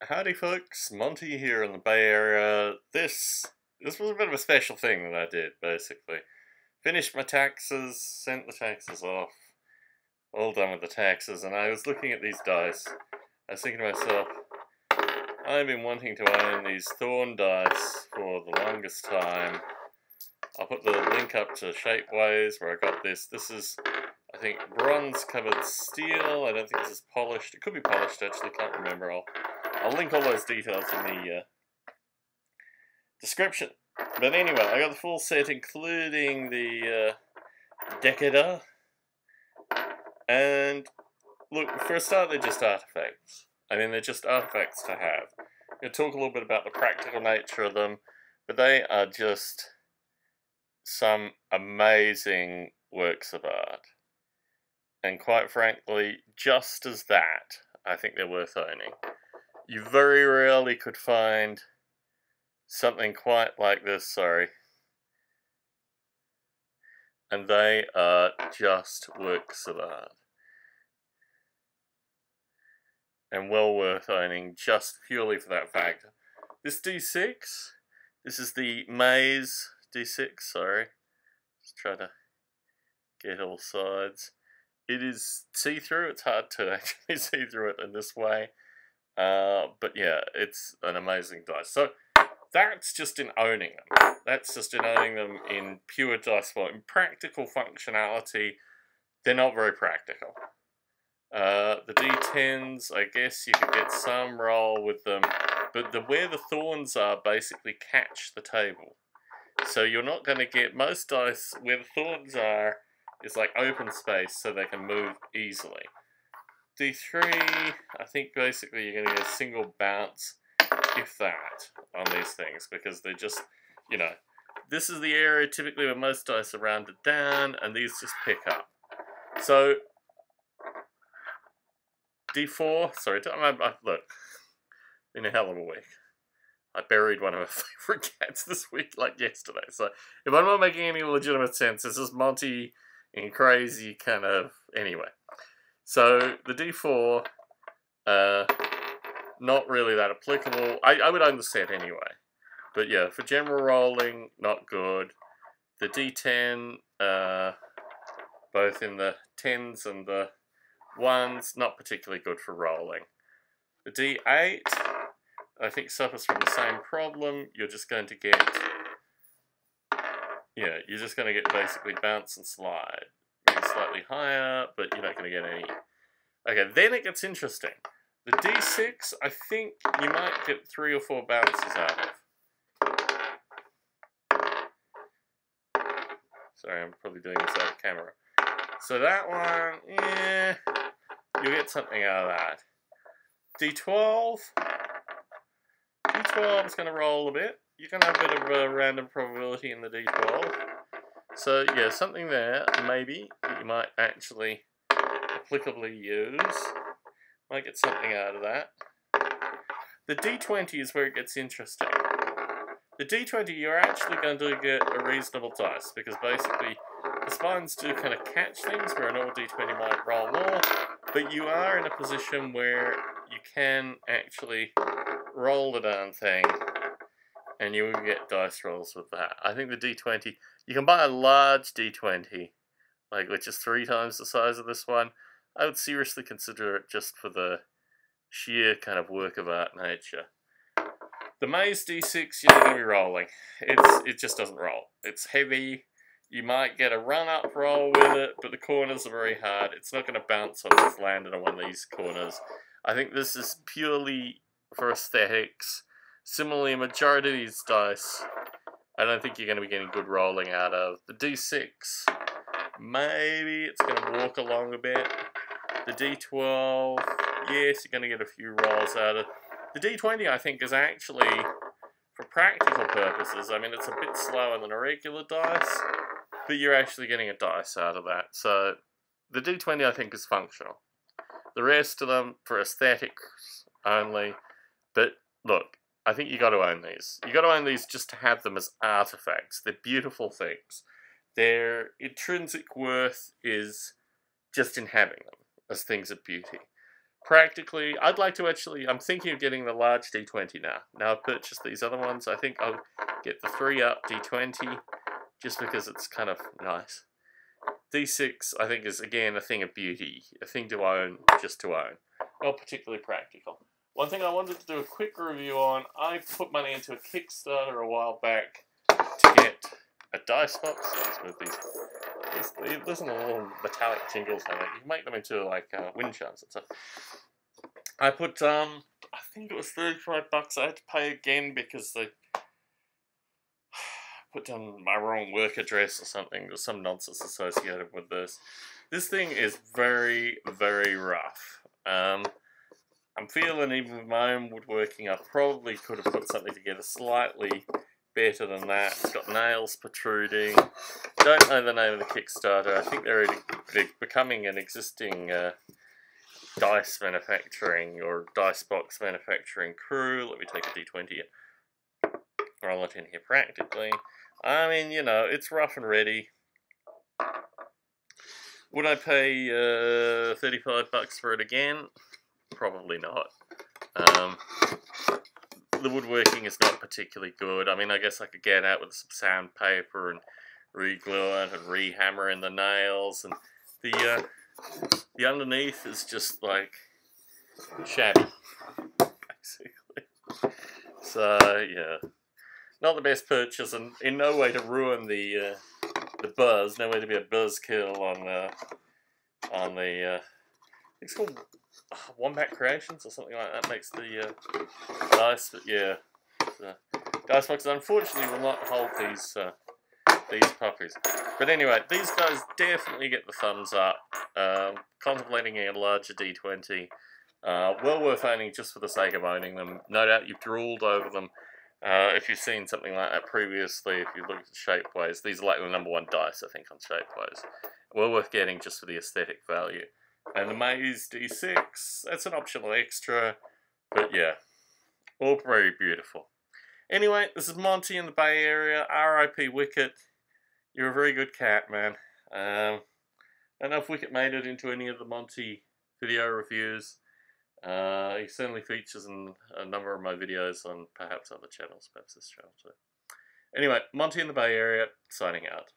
Howdy folks, Monty here in the Bay Area. This was a bit of a special thing that I did, basically. Finished my taxes, sent the taxes off, all done with the taxes, and I was looking at these dice. I was thinking to myself, I've been wanting to own these Thorn Dice for the longest time. I'll put the link up to Shapeways where I got this. This is, I think, bronze covered steel. I don't think this is polished. It could be polished actually, can't remember. I'll link all those details in the description. But anyway, I got the full set, including the Decader. And look, for a start, they're just artifacts. I mean, they're just artifacts to have. I'm going to talk a little bit about the practical nature of them, but they are just some amazing works of art. And quite frankly, just as that, I think they're worth owning. You very rarely could find something quite like this, sorry. And they are just works of art. And well worth owning just purely for that fact. This D6, this is the Maze D6, sorry. Just try to get all sides. It is see-through, it's hard to actually see through it in this way. But yeah, it's an amazing dice. So that's just in owning them. That's just in owning them in pure dice form. In practical functionality, they're not very practical. The D10s, I guess you could get some roll with them, but where the thorns are basically catch the table. So you're not going to get, most dice where the thorns are is like open space so they can move easily. D3, I think basically you're going to get a single bounce, if that, on these things, because they're just, you know, this is the area typically where most dice are rounded down, and these just pick up. So, D4, sorry, look, been a hell of a week. I buried one of my favourite cats this week, like yesterday, so if I'm not making any legitimate sense, this is Monty in crazy kind of, anyway. So, the D4, not really that applicable. I would own the set anyway. But yeah, for general rolling, not good. The D10, both in the 10s and the 1s, not particularly good for rolling. The D8, I think suffers from the same problem. You're just going to get, yeah, you're just going to get basically bounce and slide. Maybe slightly higher, but you're not going to get any. Okay, then it gets interesting. The D6, I think you might get 3 or 4 bounces out of. Sorry, I'm probably doing this out of camera. So that one, yeah, you'll get something out of that. D12. D12 is going to roll a bit. You're going to have a bit of a random probability in the D12. So yeah, something there, maybe, that you might actually applicably use. Might get something out of that. The D20 is where it gets interesting. The D20, you're actually going to get a reasonable dice, because basically the spines do kind of catch things where an normal D20 might roll more, but you are in a position where you can actually roll the darn thing, and you will get dice rolls with that. I think the D20, you can buy a large D20, like which is 3 times the size of this one. I would seriously consider it just for the sheer kind of work of art nature. The Maze D6, you're not going to be rolling. It just doesn't roll. It's heavy. You might get a run-up roll with it, but the corners are very hard. It's not going to bounce when it's landed on one of these corners. I think this is purely for aesthetics. Similarly, a majority of these dice, I don't think you're going to be getting good rolling out of. The D6, maybe it's going to walk along a bit. The D12, yes, you're going to get a few rolls out of it. The D20, I think, is actually, for practical purposes, I mean, it's a bit slower than a regular dice, but you're actually getting a dice out of that. So, the D20, I think, is functional. The rest of them, for aesthetics only. But, look, I think you got to own these. You got to own these just to have them as artifacts. They're beautiful things. Their intrinsic worth is just in having them as things of beauty. practically, I'd like to actually, I'm thinking of getting the large D20 now. Now I've purchased these other ones, I think I'll get the 3-up D20, just because it's kind of nice. D6, I think, is, again, a thing of beauty. A thing to own, just to own. Not particularly practical. One thing I wanted to do a quick review on, I put money into a Kickstarter a while back to get a dice box. Let's move these. Listen to the little metallic jingles on it. You can make them into, like, wind chimes and stuff. I put, I think it was $35. I had to pay again because they put down my wrong work address or something. There's some nonsense associated with this. This thing is very, very rough. I'm feeling even with my own woodworking, I probably could have put something together slightly better than that. It's got nails protruding. Don't know the name of the Kickstarter. I think they're becoming an existing dice manufacturing or dice box manufacturing crew. Let me take a D20 and roll it in here practically. I mean, you know, it's rough and ready. Would I pay $35 for it again? Probably not. The woodworking is not particularly good. I mean, I guess I could get out with some sandpaper and re-glue it and re-hammer in the nails, and the underneath is just like shabby, basically. So yeah, not the best purchase, and in no way to ruin the buzz. No way to be a buzzkill on the it's called Wombat Creations or something like that. Makes the dice, but yeah, the dice boxes unfortunately will not hold these puppies. But anyway, these guys definitely get the thumbs up. Contemplating a larger D20. Well worth owning just for the sake of owning them. No doubt you've drooled over them. If you've seen something like that previously, if you looked at Shapeways, these are like the #1 dice, I think, on Shapeways. Well worth getting just for the aesthetic value. And the Maze D6, that's an optional extra, but yeah, all very beautiful. Anyway, this is Monty in the Bay Area, R.I.P. Wiccat. You're a very good cat, man. I don't know if Wiccat made it into any of the Monty video reviews. He certainly features in a number of my videos on perhaps other channels, perhaps this channel too. Anyway, Monty in the Bay Area, signing out.